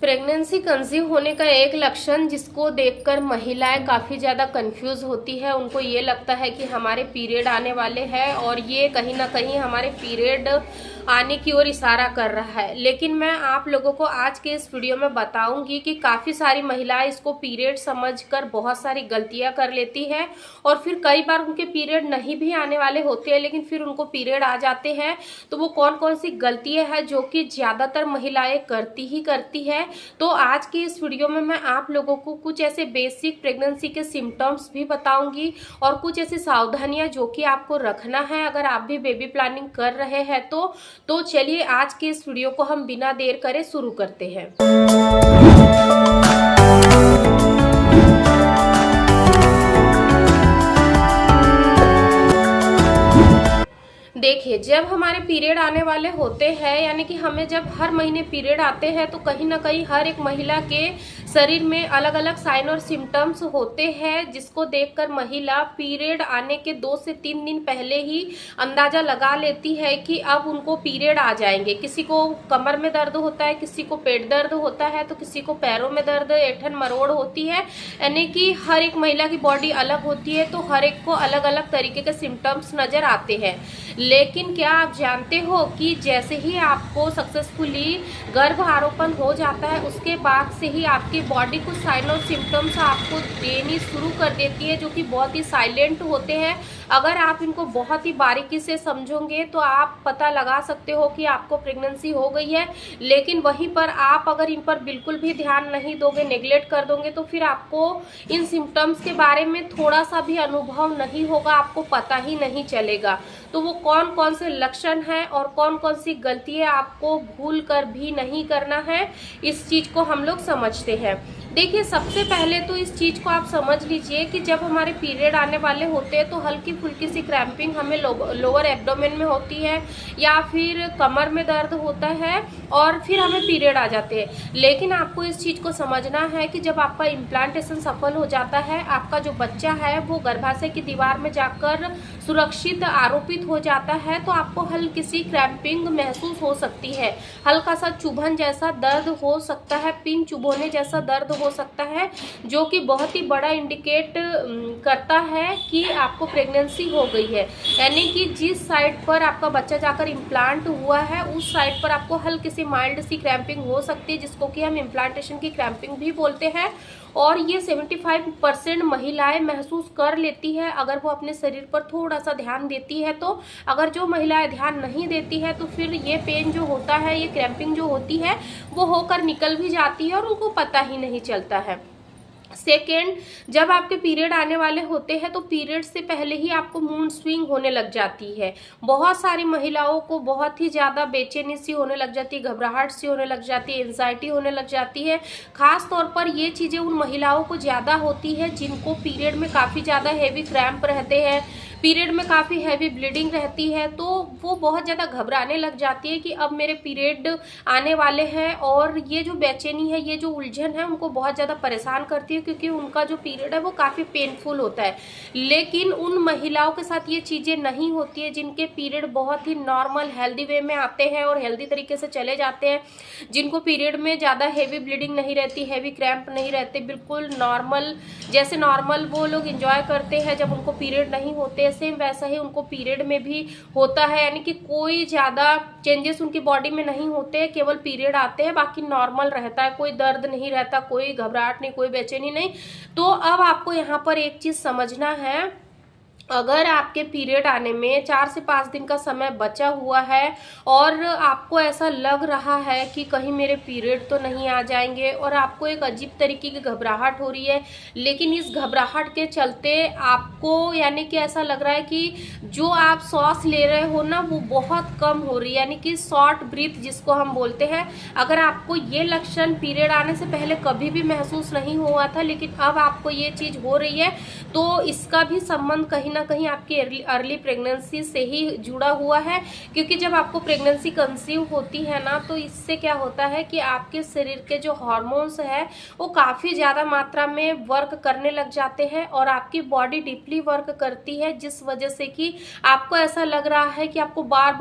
Pregnancy conceive होने का एक लक्षण जिसको देखकर महिलाएं काफ़ी ज़्यादा कंफ्यूज होती है। उनको ये लगता है कि हमारे पीरियड आने वाले हैं और ये कहीं ना कहीं हमारे पीरियड आने की ओर इशारा कर रहा है। लेकिन मैं आप लोगों को आज के इस वीडियो में बताऊंगी कि काफ़ी सारी महिलाएं इसको पीरियड समझकर बहुत सारी गलतियां कर लेती है और फिर कई बार उनके पीरियड नहीं भी आने वाले होते हैं लेकिन फिर उनको पीरियड आ जाते हैं। तो वो कौन कौन सी गलतियां हैं जो कि ज़्यादातर महिलाएं करती है। तो आज की इस वीडियो में मैं आप लोगों को कुछ ऐसे बेसिक प्रेगनेंसी के सिम्टम्स भी बताऊंगी और कुछ ऐसी सावधानियां जो कि आपको रखना है अगर आप भी बेबी प्लानिंग कर रहे हैं तो चलिए आज के इस वीडियो को हम बिना देर करे शुरू करते हैं। देखिए, जब हमारे पीरियड आने वाले होते हैं यानी कि हमें जब हर महीने पीरियड आते हैं तो कहीं ना कहीं हर एक महिला के शरीर में अलग अलग साइन और सिम्टम्स होते हैं जिसको देखकर महिला पीरियड आने के 2 से 3 दिन पहले ही अंदाजा लगा लेती है कि अब उनको पीरियड आ जाएंगे। किसी को कमर में दर्द होता है, किसी को पेट दर्द होता है, तो किसी को पैरों में दर्द, ऐंठन मरोड़ होती है। यानी कि हर एक महिला की बॉडी अलग होती है तो हर एक को अलग अलग तरीके के सिम्टम्स नजर आते हैं। लेकिन क्या आप जानते हो कि जैसे ही आपको सक्सेसफुली गर्भ आरोपण हो जाता है उसके बाद से ही आपकी बॉडी कुछ साइन और सिम्टम्स आपको देनी शुरू कर देती है जो कि बहुत ही साइलेंट होते हैं। अगर आप इनको बहुत ही बारीकी से समझोगे तो आप पता लगा सकते हो कि आपको प्रेगनेंसी हो गई है। लेकिन वहीं पर आप अगर इन पर बिल्कुल भी ध्यान नहीं दोगे, नेग्लेक्ट कर दोगे, तो फिर आपको इन सिम्टम्स के बारे में थोड़ा सा भी अनुभव नहीं होगा, आपको पता ही नहीं चलेगा। तो वो कौन कौन से लक्षण हैं और कौन कौन सी गलतियां आपको भूल कर भी नहीं करना है, इस चीज को हम लोग समझते हैं। देखिए, सबसे पहले तो इस चीज को आप समझ लीजिए कि जब हमारे पीरियड आने वाले होते हैं तो हल्की फुल्की सी क्रैम्पिंग हमें लोअर एब्डोमेन में होती है या फिर कमर में दर्द होता है और फिर हमें पीरियड आ जाते हैं। लेकिन आपको इस चीज को समझना है कि जब आपका इम्प्लांटेशन सफल हो जाता है, आपका जो बच्चा है वो गर्भाशय की दीवार में जाकर सुरक्षित आरोपित हो जाता है, तो आपको हल्की सी क्रैम्पिंग महसूस हो सकती है, हल्का सा चुभन जैसा दर्द हो सकता है, पिन चुभोने जैसा दर्द हो सकता है, जो कि बहुत ही बड़ा इंडिकेट करता है कि आपको प्रेगनेंसी हो गई है। यानी कि जिस साइड पर आपका बच्चा जाकर इम्प्लांट हुआ है उस साइड पर आपको हल्की सी माइल्ड सी क्रैम्पिंग हो सकती है जिसको कि हम इम्प्लांटेशन की क्रैम्पिंग भी बोलते हैं। और ये 75% महिलाएं महसूस कर लेती है अगर वो अपने शरीर पर थोड़ा सा ध्यान देती है। तो अगर जो महिलाएं ध्यान नहीं देती है तो फिर ये पेन जो होता है, ये क्रैम्पिंग जो होती है वो होकर निकल भी जाती है और उनको पता ही नहीं चलता है। सेकेंड, जब आपके पीरियड आने वाले होते हैं तो पीरियड से पहले ही आपको मूड स्विंग होने लग जाती है। बहुत सारी महिलाओं को बहुत ही ज़्यादा बेचैनी सी होने लग जाती है, घबराहट सी होने लग जाती है, एंजाइटी होने लग जाती है। खास तौर पर ये चीज़ें उन महिलाओं को ज़्यादा होती है जिनको पीरियड में काफ़ी ज़्यादा हैवी क्रैम्प रहते हैं, पीरियड में काफ़ी हैवी ब्लीडिंग रहती है, तो वो बहुत ज़्यादा घबराने लग जाती है कि अब मेरे पीरियड आने वाले हैं। और ये जो बेचैनी है, ये जो उलझन है, उनको बहुत ज़्यादा परेशान करती है क्योंकि उनका जो पीरियड है वो काफ़ी पेनफुल होता है। लेकिन उन महिलाओं के साथ ये चीज़ें नहीं होती है जिनके पीरियड बहुत ही नॉर्मल हेल्दी वे में आते हैं और हेल्दी तरीके से चले जाते हैं, जिनको पीरियड में ज़्यादा हैवी ब्लीडिंग नहीं रहती, हैवी क्रैम्प नहीं रहते, बिल्कुल नॉर्मल, जैसे नॉर्मल वो लोग इंजॉय करते हैं जब उनको पीरियड नहीं होते, सेम वैसा ही उनको पीरियड में भी होता है। यानी कि कोई ज़्यादा चेंजेस उनकी बॉडी में नहीं होते, केवल पीरियड आते हैं, बाकी नॉर्मल रहता है, कोई दर्द नहीं रहता, कोई घबराहट नहीं, कोई बेचैनी नहीं। तो अब आपको यहाँ पर एक चीज़ समझना है, अगर आपके पीरियड आने में 4 से 5 दिन का समय बचा हुआ है और आपको ऐसा लग रहा है कि कहीं मेरे पीरियड तो नहीं आ जाएंगे और आपको एक अजीब तरीके की घबराहट हो रही है, लेकिन इस घबराहट के चलते आपको यानी कि ऐसा लग रहा है कि जो आप सांस ले रहे हो ना वो बहुत कम हो रही है, यानी कि शॉर्ट ब्रीथ जिसको हम बोलते हैं। अगर आपको ये लक्षण पीरियड आने से पहले कभी भी महसूस नहीं हुआ था लेकिन अब आपको ये चीज़ हो रही है तो इसका भी संबंध कहीं ना कहीं आपकी अर्ली प्रेगनेंसी से ही जुड़ा हुआ है, क्योंकि जब आपको प्रेगनेंसी कंसीव होती है ना, तो इससे क्या होता है कि आपके शरीर के जो हार्मोन्स है वो काफ़ी ज़्यादा मात्रा में वर्क करने लग जाते हैं और आपकी बॉडी डीपली वर्क करती है, जिस वजह से कि आपको ऐसा लग रहा है कि आपको बार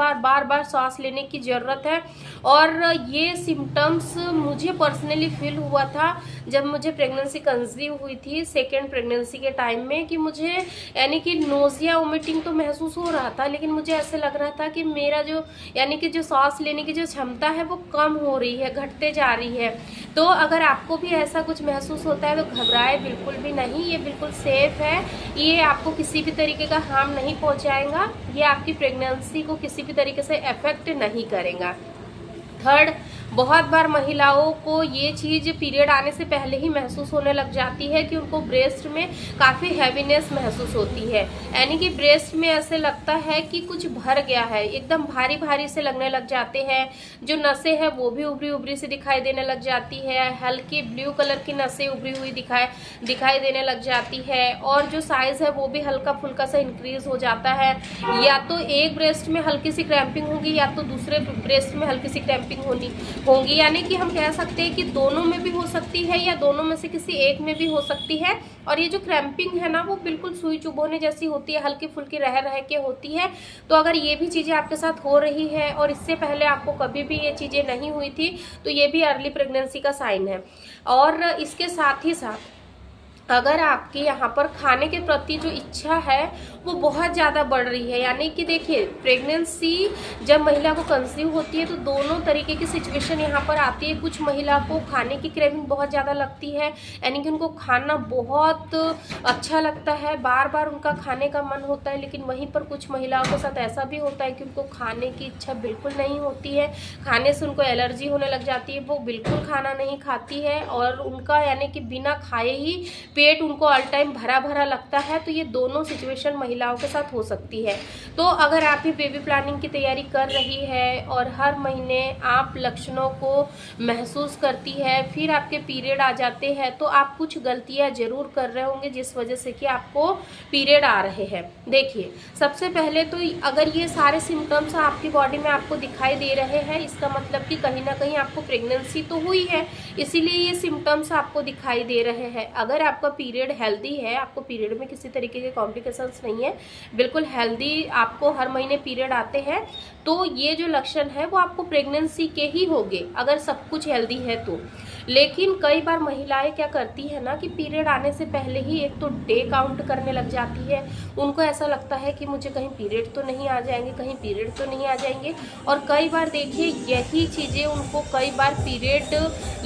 बार सांस लेने की ज़रूरत है। और ये सिम्टम्स मुझे पर्सनली फील हुआ था जब मुझे प्रेगनेंसी कंसीव हुई थी, सेकेंड प्रेगनेंसी के टाइम में, कि मुझे यानी कि नोजिया वोमिटिंग तो महसूस हो रहा था, लेकिन मुझे ऐसे लग रहा था कि मेरा जो यानी कि जो सांस लेने की जो क्षमता है वो कम हो रही है, घटते जा रही है। तो अगर आपको भी ऐसा कुछ महसूस होता है तो घबराए बिल्कुल भी नहीं, ये बिल्कुल सेफ है, ये आपको किसी भी तरीके का हार्म नहीं पहुंचाएगा, ये आपकी प्रेगनेंसी को किसी भी तरीके से अफेक्ट नहीं करेगा। थर्ड, बहुत बार महिलाओं को ये चीज़ पीरियड आने से पहले ही महसूस होने लग जाती है कि उनको ब्रेस्ट में काफ़ी हैवीनेस महसूस होती है, यानी कि ब्रेस्ट में ऐसे लगता है कि कुछ भर गया है, एकदम भारी भारी से लगने लग जाते हैं। जो नसें हैं वो भी उभरी उभरी से दिखाई देने लग जाती है, हल्की ब्लू कलर की नसें उभरी हुई दिखाई देने लग जाती है, और जो साइज़ है वो भी हल्का फुल्का सा इंक्रीज हो जाता है। या तो एक ब्रेस्ट में हल्की सी क्रैम्पिंग होगी या तो दूसरे ब्रेस्ट में हल्की सी क्रैम्पिंग होंगी, यानी कि हम कह सकते हैं कि दोनों में भी हो सकती है या दोनों में से किसी एक में भी हो सकती है। और ये जो क्रैम्पिंग है ना, वो बिल्कुल सुई चुभोने जैसी होती है, हल्की फुल्की रह के होती है। तो अगर ये भी चीज़ें आपके साथ हो रही है और इससे पहले आपको कभी भी ये चीज़ें नहीं हुई थी, तो ये भी अर्ली प्रेगनेंसी का साइन है। और इसके साथ ही साथ अगर आपके यहाँ पर खाने के प्रति जो इच्छा है वो बहुत ज़्यादा बढ़ रही है, यानी कि देखिए, प्रेगनेंसी जब महिला को कंसीव होती है तो दोनों तरीके की सिचुएशन यहाँ पर आती है। कुछ महिला को खाने की क्रेविंग बहुत ज़्यादा लगती है, यानी कि उनको खाना बहुत अच्छा लगता है, बार बार उनका खाने का मन होता है। लेकिन वहीं पर कुछ महिलाओं के साथ ऐसा भी होता है कि उनको खाने की इच्छा बिल्कुल नहीं होती है, खाने से उनको एलर्जी होने लग जाती है, वो बिल्कुल खाना नहीं खाती है और उनका यानी कि बिना खाए ही पेट उनको ऑल टाइम भरा भरा लगता है। तो ये दोनों सिचुएशन महिलाओं के साथ हो सकती है। तो अगर आप भी बेबी प्लानिंग की तैयारी कर रही है और हर महीने आप लक्षणों को महसूस करती है, फिर आपके पीरियड आ जाते हैं, तो आप कुछ गलतियां जरूर कर रहे होंगे जिस वजह से कि आपको पीरियड आ रहे हैं। देखिए, सबसे पहले तो अगर ये सारे सिम्टम्स आपकी बॉडी में आपको दिखाई दे रहे हैं, इसका मतलब कि कहीं ना कहीं आपको प्रेगनेंसी तो हुई है, इसीलिए ये सिम्टम्स आपको दिखाई दे रहे हैं। अगर आपका पीरियड हेल्दी है, आपको पीरियड में किसी तरीके के कॉम्प्लिकेशंस नहीं है, बिल्कुल हेल्दी आपको हर महीने पीरियड आते हैं, तो ये जो लक्षण है वो आपको प्रेगनेंसी के ही होंगे अगर सब कुछ हेल्दी है तो। लेकिन कई बार महिलाएं क्या करती है ना कि पीरियड आने से पहले ही एक तो डे काउंट करने लग जाती है, उनको ऐसा लगता है कि मुझे कहीं पीरियड तो नहीं आ जाएंगे, कहीं पीरियड तो नहीं आ जाएंगे। और कई बार देखिए, यही चीज़ें उनको कई बार पीरियड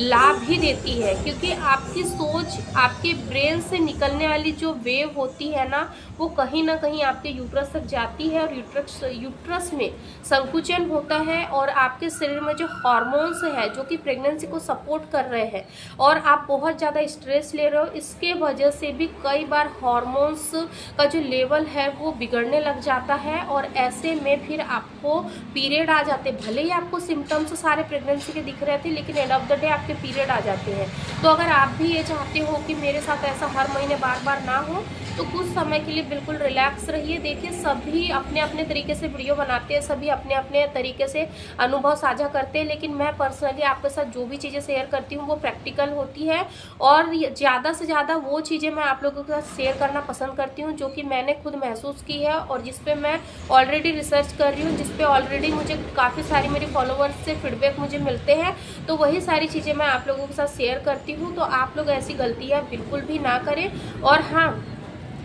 ला भी देती है, क्योंकि आपकी सोच, आपके ब्रेन से निकलने वाली जो वेव होती है ना, वो कहीं ना कहीं आपके यूट्रस तक जाती है और यूट्रस में संकुचन होता है और आपके शरीर में जो हार्मोन्स है जो कि प्रेगनेंसी को सपोर्ट कर रहे हैं, और आप बहुत ज़्यादा स्ट्रेस ले रहे हो, इसके वजह से भी कई बार हार्मोन्स का जो लेवल है वो बिगड़ने लग जाता है और ऐसे में फिर आपको पीरियड आ जाते। भले ही आपको सिम्टम्स सारे प्रेगनेंसी के दिख रहे थे, लेकिन एंड ऑफ द डे आपके पीरियड आ जाते हैं। तो अगर आप भी ये चाहते हो कि मेरे साथ ऐसा हर महीने बार बार ना हो, तो कुछ समय के लिए बिल्कुल रिलैक्स रहिए। देखिए, सभी अपने अपने तरीके से वीडियो बनाते हैं, सभी अपने अपने तरीके से अनुभव साझा करते हैं, लेकिन मैं पर्सनली आपके साथ जो भी चीज़ें शेयर करती हूँ वो प्रैक्टिकल होती है और ज़्यादा से ज़्यादा वो चीज़ें मैं आप लोगों के साथ शेयर करना पसंद करती हूँ जो कि मैंने खुद महसूस की है और जिस पे मैं ऑलरेडी रिसर्च कर रही हूँ, जिस पे ऑलरेडी मुझे काफ़ी सारी मेरी फॉलोअर्स से फीडबैक मुझे मिलते हैं। तो वही सारी चीज़ें मैं आप लोगों के साथ शेयर करती हूँ। तो आप लोग ऐसी गलतियाँ बिल्कुल भी ना करें। और हाँ,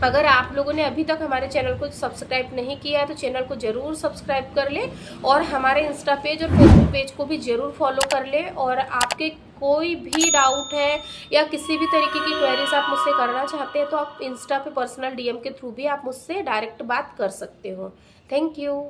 अगर आप लोगों ने अभी तक हमारे चैनल को सब्सक्राइब नहीं किया है तो चैनल को ज़रूर सब्सक्राइब कर ले और हमारे इंस्टा पेज और फेसबुक पेज को भी ज़रूर फॉलो कर ले। और आपके कोई भी डाउट है या किसी भी तरीके की क्वेरीज आप मुझसे करना चाहते हैं तो आप इंस्टा पे पर्सनल डीएम के थ्रू भी आप मुझसे डायरेक्ट बात कर सकते हो। Thank you.